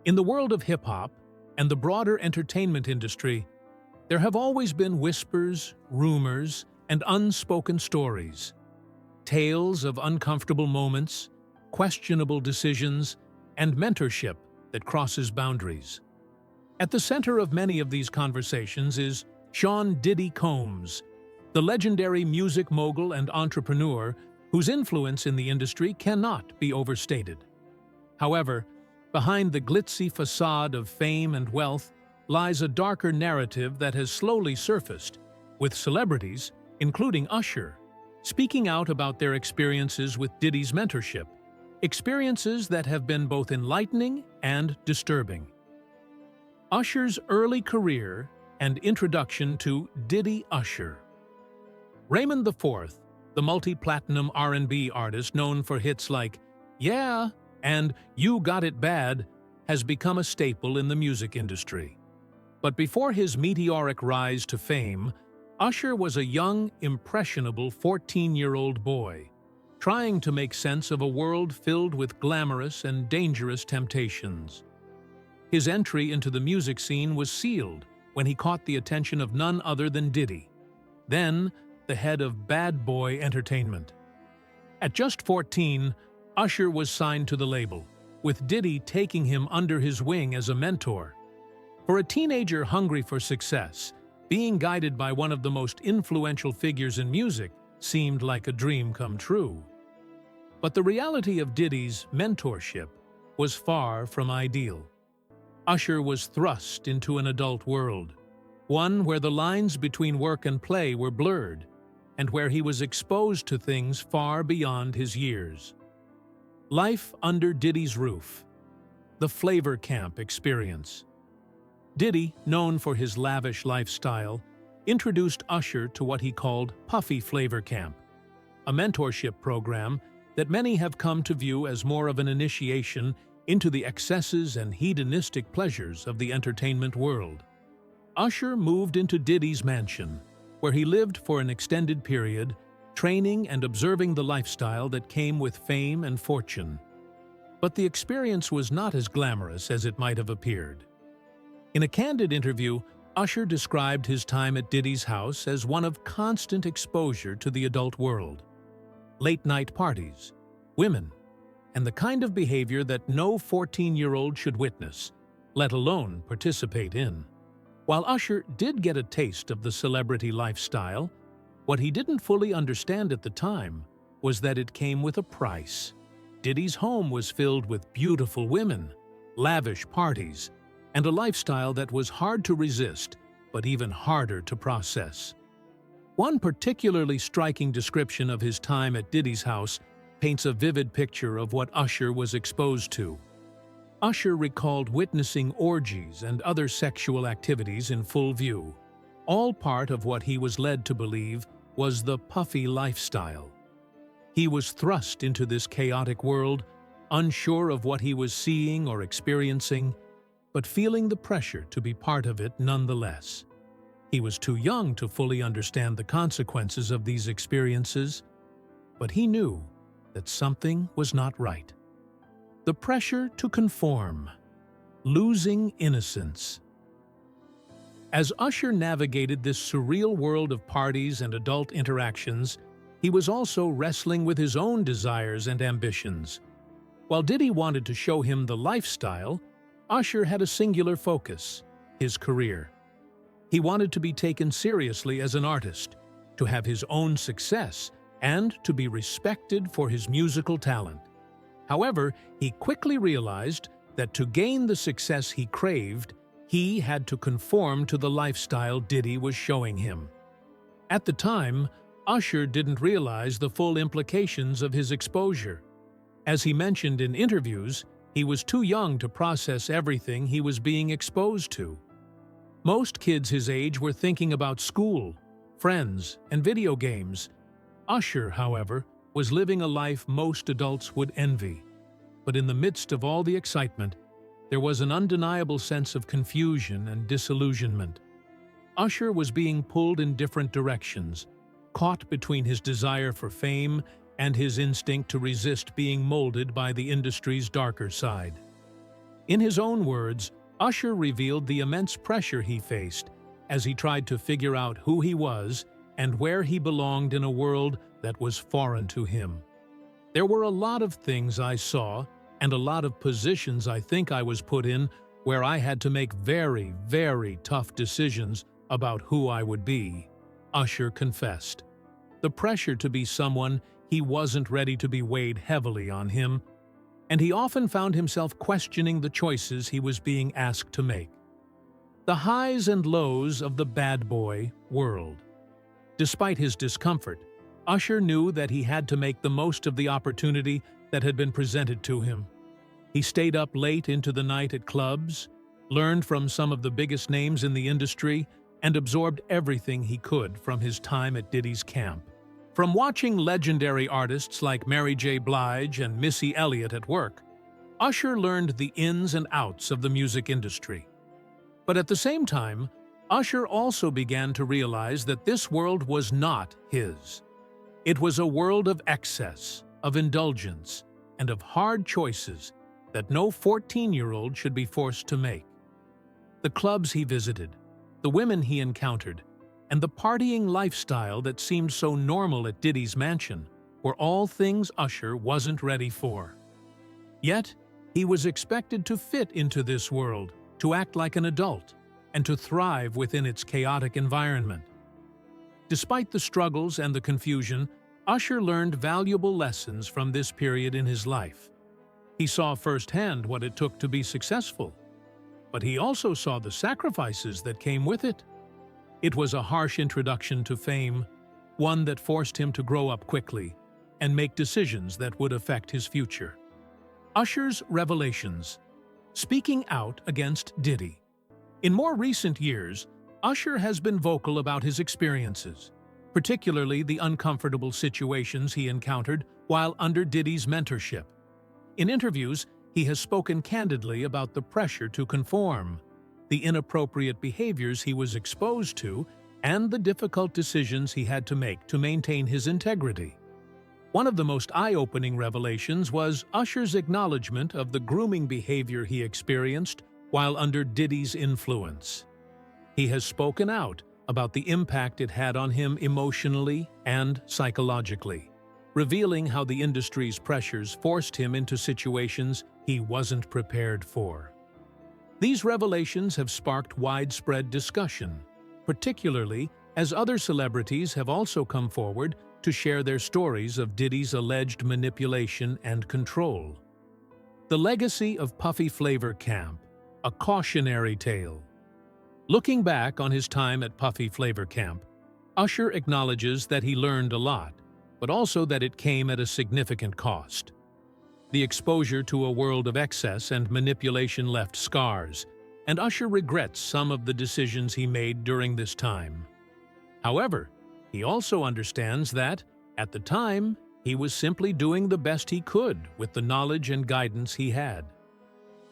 In the world of hip-hop and the broader entertainment industry, there have always been whispers, rumors, and unspoken stories. Tales of uncomfortable moments, questionable decisions, and mentorship that crosses boundaries. At the center of many of these conversations is Sean "Diddy" Combs, the legendary music mogul and entrepreneur whose influence in the industry cannot be overstated. However, behind the glitzy facade of fame and wealth lies a darker narrative that has slowly surfaced, with celebrities, including Usher, speaking out about their experiences with Diddy's mentorship, experiences that have been both enlightening and disturbing. Usher's early career and introduction to Diddy Usher. Raymond IV, the multi-platinum R&B artist known for hits like "Yeah" and "You Got It Bad," has become a staple in the music industry. But before his meteoric rise to fame, Usher was a young, impressionable 14-year-old boy, trying to make sense of a world filled with glamorous and dangerous temptations. His entry into the music scene was sealed when he caught the attention of none other than Diddy, then the head of Bad Boy Entertainment. At just 14, Usher was signed to the label, with Diddy taking him under his wing as a mentor. For a teenager hungry for success, being guided by one of the most influential figures in music seemed like a dream come true. But the reality of Diddy's mentorship was far from ideal. Usher was thrust into an adult world, one where the lines between work and play were blurred, and where he was exposed to things far beyond his years. Life under Diddy's roof. The Flavor Camp experience. Diddy, known for his lavish lifestyle, introduced Usher to what he called Puffy Flavor Camp, a mentorship program that many have come to view as more of an initiation into the excesses and hedonistic pleasures of the entertainment world. Usher moved into Diddy's mansion, where he lived for an extended period, training and observing the lifestyle that came with fame and fortune. But the experience was not as glamorous as it might have appeared. In a candid interview, Usher described his time at Diddy's house as one of constant exposure to the adult world. Late-night parties, women, and the kind of behavior that no 14-year-old should witness, let alone participate in. While Usher did get a taste of the celebrity lifestyle, what he didn't fully understand at the time was that it came with a price. Diddy's home was filled with beautiful women, lavish parties, and a lifestyle that was hard to resist, but even harder to process. One particularly striking description of his time at Diddy's house paints a vivid picture of what Usher was exposed to. Usher recalled witnessing orgies and other sexual activities in full view, all part of what he was led to believe was the puffy lifestyle. He was thrust into this chaotic world, unsure of what he was seeing or experiencing, but feeling the pressure to be part of it nonetheless. He was too young to fully understand the consequences of these experiences, but he knew that something was not right. The pressure to conform, losing innocence. As Usher navigated this surreal world of parties and adult interactions, he was also wrestling with his own desires and ambitions. While Diddy wanted to show him the lifestyle, Usher had a singular focus: his career. He wanted to be taken seriously as an artist, to have his own success, and to be respected for his musical talent. However, he quickly realized that to gain the success he craved, he had to conform to the lifestyle Diddy was showing him. At the time, Usher didn't realize the full implications of his exposure. As he mentioned in interviews, he was too young to process everything he was being exposed to. Most kids his age were thinking about school, friends, and video games. Usher, however, was living a life most adults would envy. But in the midst of all the excitement, there was an undeniable sense of confusion and disillusionment. Usher was being pulled in different directions, caught between his desire for fame and his instinct to resist being molded by the industry's darker side. In his own words, Usher revealed the immense pressure he faced as he tried to figure out who he was and where he belonged in a world that was foreign to him. There were a lot of things I saw and a lot of positions I think I was put in where I had to make very, very tough decisions about who I would be, Usher confessed. The pressure to be someone he wasn't ready to be weighed heavily on him, and he often found himself questioning the choices he was being asked to make. The highs and lows of the bad boy world. Despite his discomfort, Usher knew that he had to make the most of the opportunity that had been presented to him. He stayed up late into the night at clubs, learned from some of the biggest names in the industry, and absorbed everything he could from his time at Diddy's camp. From watching legendary artists like Mary J. Blige and Missy Elliott at work, Usher learned the ins and outs of the music industry. But at the same time, Usher also began to realize that this world was not his. It was a world of excess, of indulgence, and of hard choices that no 14-year-old should be forced to make. The clubs he visited, the women he encountered, and the partying lifestyle that seemed so normal at Diddy's mansion were all things Usher wasn't ready for. Yet, he was expected to fit into this world, to act like an adult, and to thrive within its chaotic environment. Despite the struggles and the confusion, Usher learned valuable lessons from this period in his life. He saw firsthand what it took to be successful, but he also saw the sacrifices that came with it. It was a harsh introduction to fame, one that forced him to grow up quickly and make decisions that would affect his future. Usher's revelations. Speaking out against Diddy. In more recent years, Usher has been vocal about his experiences, particularly the uncomfortable situations he encountered while under Diddy's mentorship. In interviews, he has spoken candidly about the pressure to conform, the inappropriate behaviors he was exposed to, and the difficult decisions he had to make to maintain his integrity. One of the most eye-opening revelations was Usher's acknowledgement of the grooming behavior he experienced while under Diddy's influence. He has spoken out about the impact it had on him emotionally and psychologically, revealing how the industry's pressures forced him into situations he wasn't prepared for. These revelations have sparked widespread discussion, particularly as other celebrities have also come forward to share their stories of Diddy's alleged manipulation and control. The legacy of Puffy Flavor Camp, a cautionary tale. Looking back on his time at Puffy Flavor Camp, Usher acknowledges that he learned a lot, but also that it came at a significant cost. The exposure to a world of excess and manipulation left scars, and Usher regrets some of the decisions he made during this time. However, he also understands that, at the time, he was simply doing the best he could with the knowledge and guidance he had.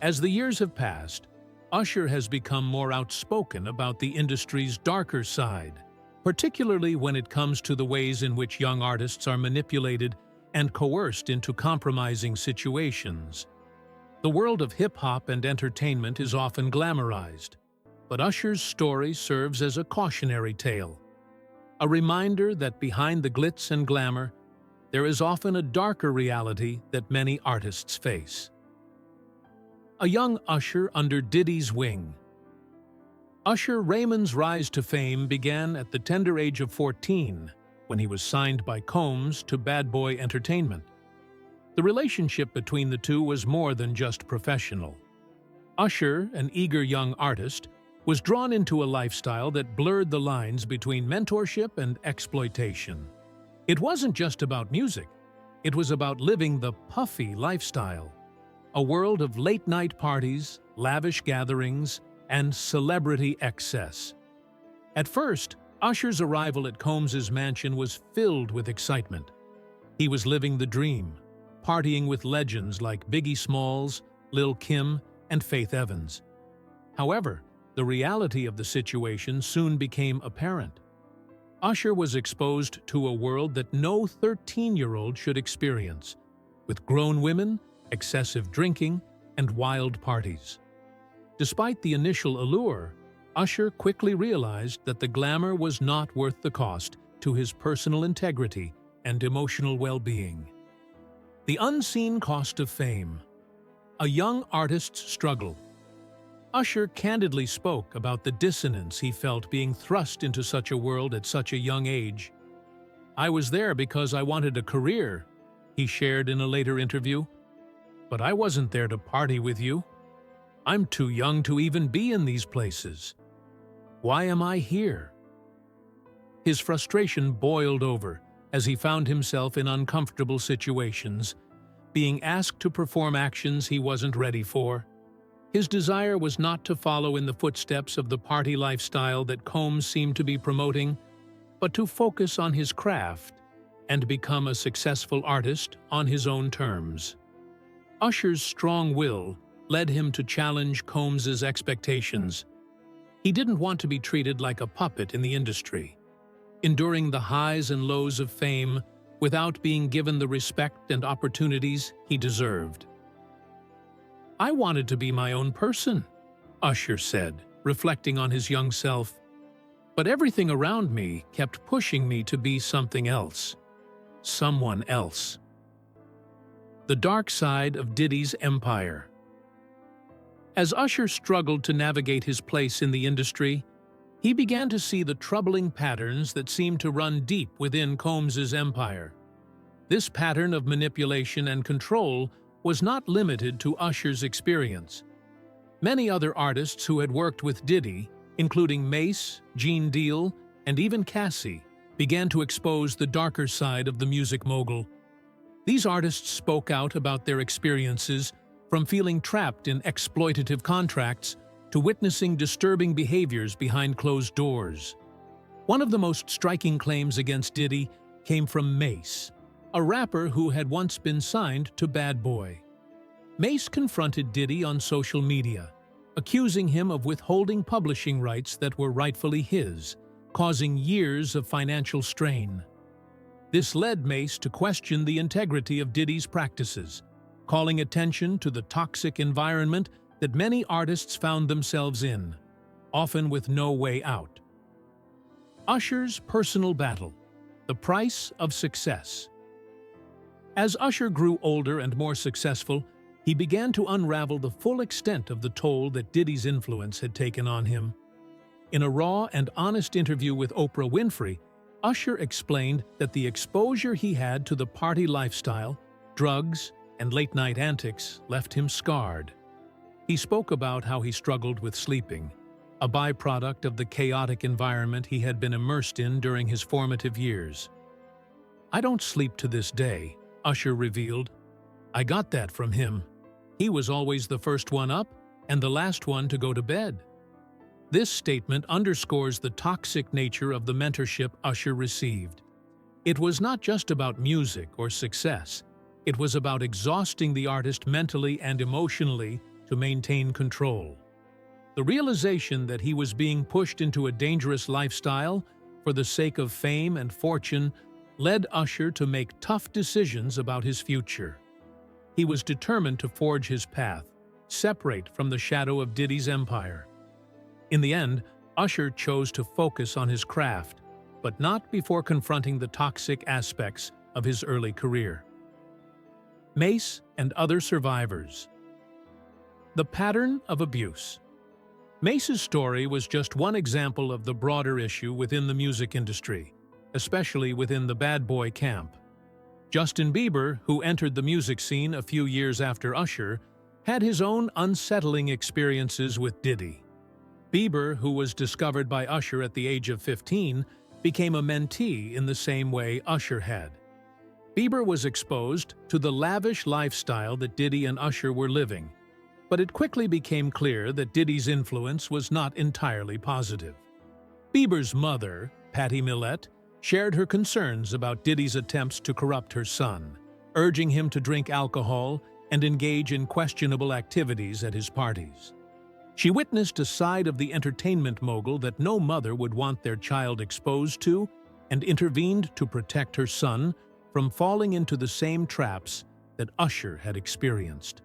As the years have passed, Usher has become more outspoken about the industry's darker side, particularly when it comes to the ways in which young artists are manipulated and coerced into compromising situations. The world of hip-hop and entertainment is often glamorized, but Usher's story serves as a cautionary tale, a reminder that behind the glitz and glamour, there is often a darker reality that many artists face. A young Usher under Diddy's wing. Usher Raymond's rise to fame began at the tender age of 14, when he was signed by Combs to Bad Boy Entertainment. The relationship between the two was more than just professional. Usher, an eager young artist, was drawn into a lifestyle that blurred the lines between mentorship and exploitation. It wasn't just about music, it was about living the Puffy lifestyle, a world of late-night parties, lavish gatherings, and celebrity excess. At first, Usher's arrival at Combs's mansion was filled with excitement. He was living the dream, partying with legends like Biggie Smalls, Lil' Kim, and Faith Evans. However, the reality of the situation soon became apparent. Usher was exposed to a world that no 13-year-old should experience, with grown women, excessive drinking, and wild parties. Despite the initial allure, Usher quickly realized that the glamour was not worth the cost to his personal integrity and emotional well-being. The unseen cost of fame. A young artist's struggle. Usher candidly spoke about the dissonance he felt being thrust into such a world at such a young age. "I was there because I wanted a career," he shared in a later interview. "But I wasn't there to party with you. I'm too young to even be in these places. Why am I here?" His frustration boiled over as he found himself in uncomfortable situations, being asked to perform actions he wasn't ready for. His desire was not to follow in the footsteps of the party lifestyle that Combs seemed to be promoting, but to focus on his craft and become a successful artist on his own terms. Usher's strong will led him to challenge Combs's expectations. He didn't want to be treated like a puppet in the industry, enduring the highs and lows of fame without being given the respect and opportunities he deserved. "I wanted to be my own person," Usher said, reflecting on his young self. "But everything around me kept pushing me to be something else. Someone else." The dark side of Diddy's empire. As Usher struggled to navigate his place in the industry, he began to see the troubling patterns that seemed to run deep within Combs's empire. This pattern of manipulation and control was not limited to Usher's experience. Many other artists who had worked with Diddy, including Mace, Gene Deal, and even Cassie, began to expose the darker side of the music mogul. These artists spoke out about their experiences, from feeling trapped in exploitative contracts to witnessing disturbing behaviors behind closed doors. One of the most striking claims against Diddy came from Mace, a rapper who had once been signed to Bad Boy. Mace confronted Diddy on social media, accusing him of withholding publishing rights that were rightfully his, causing years of financial strain. This led Mace to question the integrity of Diddy's practices, calling attention to the toxic environment that many artists found themselves in, often with no way out. Usher's personal battle, the price of success. As Usher grew older and more successful, he began to unravel the full extent of the toll that Diddy's influence had taken on him. In a raw and honest interview with Oprah Winfrey, Usher explained that the exposure he had to the party lifestyle, drugs, and late-night antics left him scarred. He spoke about how he struggled with sleeping, a byproduct of the chaotic environment he had been immersed in during his formative years. "I don't sleep to this day," Usher revealed. "I got that from him. He was always the first one up and the last one to go to bed." This statement underscores the toxic nature of the mentorship Usher received. It was not just about music or success. It was about exhausting the artist mentally and emotionally to maintain control. The realization that he was being pushed into a dangerous lifestyle for the sake of fame and fortune led Usher to make tough decisions about his future. He was determined to forge his path, separate from the shadow of Diddy's empire. In the end, Usher chose to focus on his craft, but not before confronting the toxic aspects of his early career. Mace and other survivors. The pattern of abuse. Mace's story was just one example of the broader issue within the music industry, especially within the bad boy camp. Justin Bieber, who entered the music scene a few years after Usher, had his own unsettling experiences with Diddy. Bieber, who was discovered by Usher at the age of 15, became a mentee in the same way Usher had. Bieber was exposed to the lavish lifestyle that Diddy and Usher were living, but it quickly became clear that Diddy's influence was not entirely positive. Bieber's mother, Patty Millett, shared her concerns about Diddy's attempts to corrupt her son, urging him to drink alcohol and engage in questionable activities at his parties. She witnessed a side of the entertainment mogul that no mother would want their child exposed to and intervened to protect her son from falling into the same traps that Usher had experienced.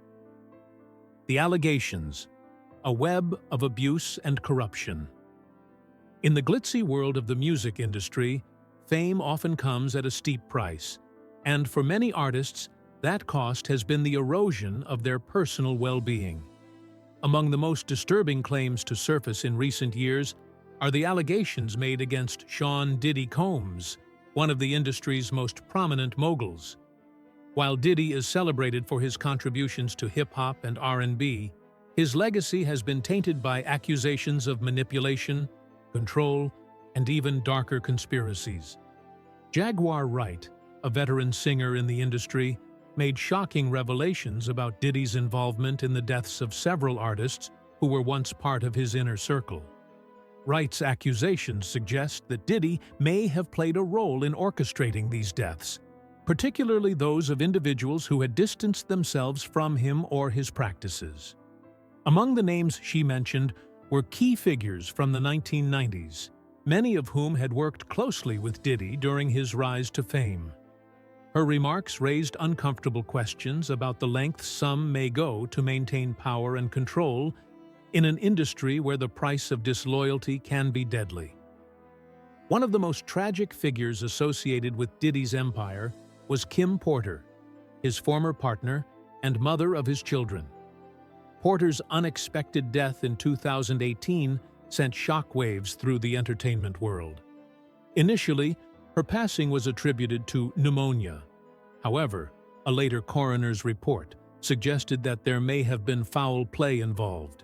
The allegations, a web of abuse and corruption. In the glitzy world of the music industry, fame often comes at a steep price, and for many artists, that cost has been the erosion of their personal well-being. Among the most disturbing claims to surface in recent years are the allegations made against Sean "Diddy" Combs, one of the industry's most prominent moguls. While Diddy is celebrated for his contributions to hip-hop and R&B, his legacy has been tainted by accusations of manipulation, control, and even darker conspiracies. Jaguar Wright, a veteran singer in the industry, made shocking revelations about Diddy's involvement in the deaths of several artists who were once part of his inner circle. Wright's accusations suggest that Diddy may have played a role in orchestrating these deaths, particularly those of individuals who had distanced themselves from him or his practices. Among the names she mentioned were key figures from the 1990s, many of whom had worked closely with Diddy during his rise to fame. Her remarks raised uncomfortable questions about the lengths some may go to maintain power and control in an industry where the price of disloyalty can be deadly. One of the most tragic figures associated with Diddy's empire was Kim Porter, his former partner and mother of his children. Porter's unexpected death in 2018 sent shockwaves through the entertainment world. Initially, her passing was attributed to pneumonia. However, a later coroner's report suggested that there may have been foul play involved.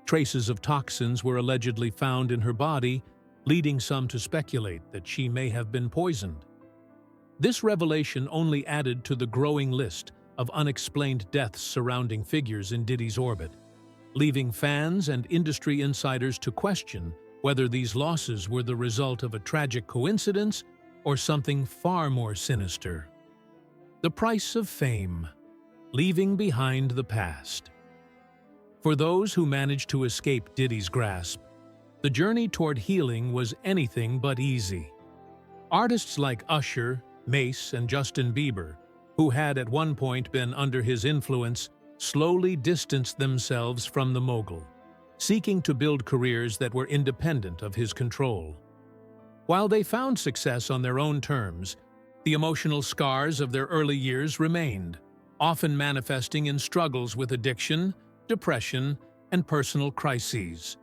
Traces of toxins were allegedly found in her body, leading some to speculate that she may have been poisoned. This revelation only added to the growing list of unexplained deaths surrounding figures in Diddy's orbit, leaving fans and industry insiders to question whether these losses were the result of a tragic coincidence or something far more sinister. The price of fame, leaving behind the past. For those who managed to escape Diddy's grasp, the journey toward healing was anything but easy. Artists like Usher, Mase, and Justin Bieber, who had at one point been under his influence, slowly distanced themselves from the mogul, seeking to build careers that were independent of his control. While they found success on their own terms, the emotional scars of their early years remained, often manifesting in struggles with addiction, depression, and personal crises.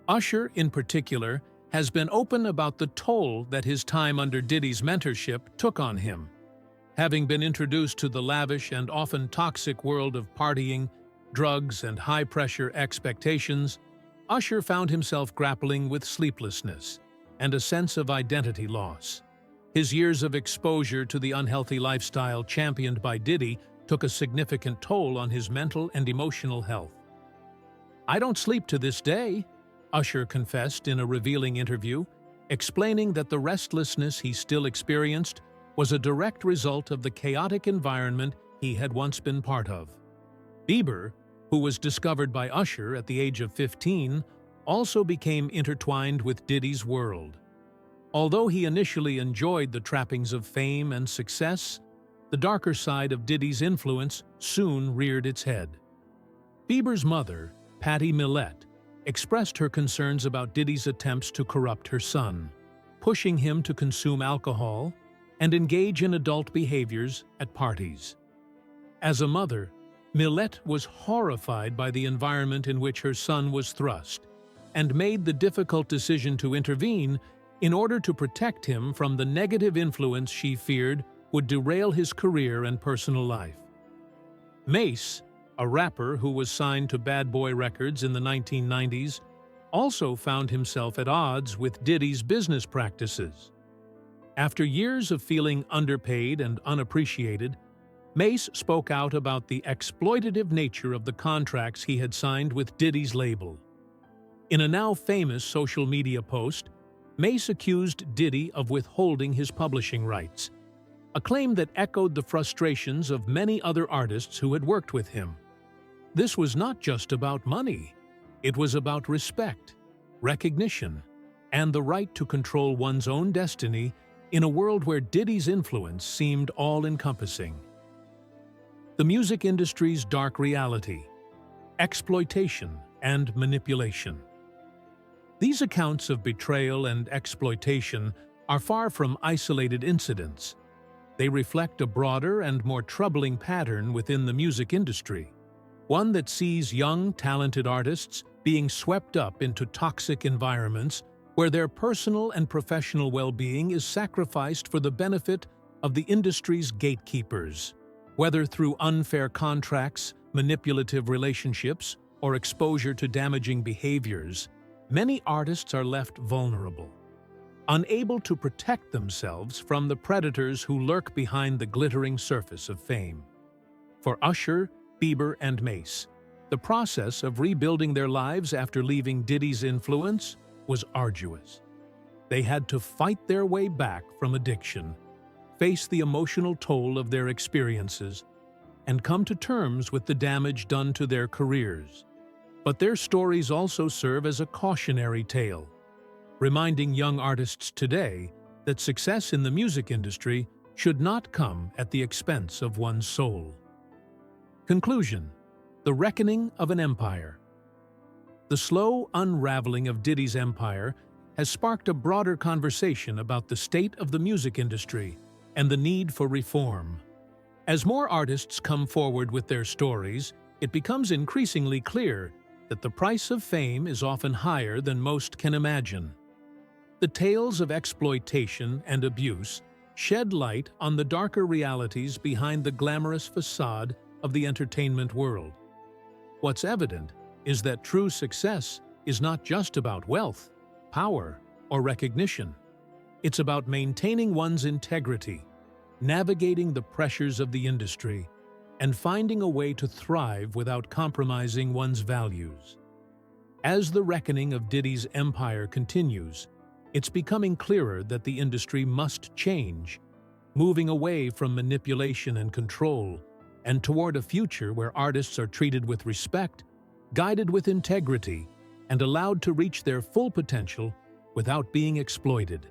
Usher, in particular, has been open about the toll that his time under Diddy's mentorship took on him. Having been introduced to the lavish and often toxic world of partying, drugs, and high-pressure expectations, Usher found himself grappling with sleeplessness and a sense of identity loss. His years of exposure to the unhealthy lifestyle championed by Diddy took a significant toll on his mental and emotional health. "I don't sleep to this day," Usher confessed in a revealing interview, explaining that the restlessness he still experienced was a direct result of the chaotic environment he had once been part of. Bieber, who was discovered by Usher at the age of 15, also became intertwined with Diddy's world. Although he initially enjoyed the trappings of fame and success, the darker side of Diddy's influence soon reared its head. Bieber's mother, Patty Millette, expressed her concerns about Diddy's attempts to corrupt her son, pushing him to consume alcohol and engage in adult behaviors at parties. As a mother, Millette was horrified by the environment in which her son was thrust and made the difficult decision to intervene in order to protect him from the negative influence she feared would derail his career and personal life. Mase, a rapper who was signed to Bad Boy Records in the 1990s, also found himself at odds with Diddy's business practices. After years of feeling underpaid and unappreciated, Mase spoke out about the exploitative nature of the contracts he had signed with Diddy's label. In a now famous social media post, Mase accused Diddy of withholding his publishing rights, a claim that echoed the frustrations of many other artists who had worked with him. This was not just about money. It was about respect, recognition, and the right to control one's own destiny in a world where Diddy's influence seemed all-encompassing. The music industry's dark reality. exploitation, and manipulation. These accounts of betrayal and exploitation are far from isolated incidents. They reflect a broader and more troubling pattern within the music industry, one that sees young, talented artists being swept up into toxic environments where their personal and professional well-being is sacrificed for the benefit of the industry's gatekeepers. Whether through unfair contracts, manipulative relationships, or exposure to damaging behaviors, many artists are left vulnerable, unable to protect themselves from the predators who lurk behind the glittering surface of fame. For Usher, Bieber, and Mace, the process of rebuilding their lives after leaving Diddy's influence was arduous. They had to fight their way back from addiction, face the emotional toll of their experiences, and come to terms with the damage done to their careers. But their stories also serve as a cautionary tale, reminding young artists today that success in the music industry should not come at the expense of one's soul. Conclusion: the reckoning of an empire. The slow unraveling of Diddy's empire has sparked a broader conversation about the state of the music industry and the need for reform. As more artists come forward with their stories, it becomes increasingly clear that the price of fame is often higher than most can imagine. The tales of exploitation and abuse shed light on the darker realities behind the glamorous facade of the entertainment world. What's evident is that true success is not just about wealth, power, or recognition. It's about maintaining one's integrity, navigating the pressures of the industry, and finding a way to thrive without compromising one's values. As the reckoning of Diddy's empire continues, it's becoming clearer that the industry must change, moving away from manipulation and control, and toward a future where artists are treated with respect, guided with integrity, and allowed to reach their full potential without being exploited.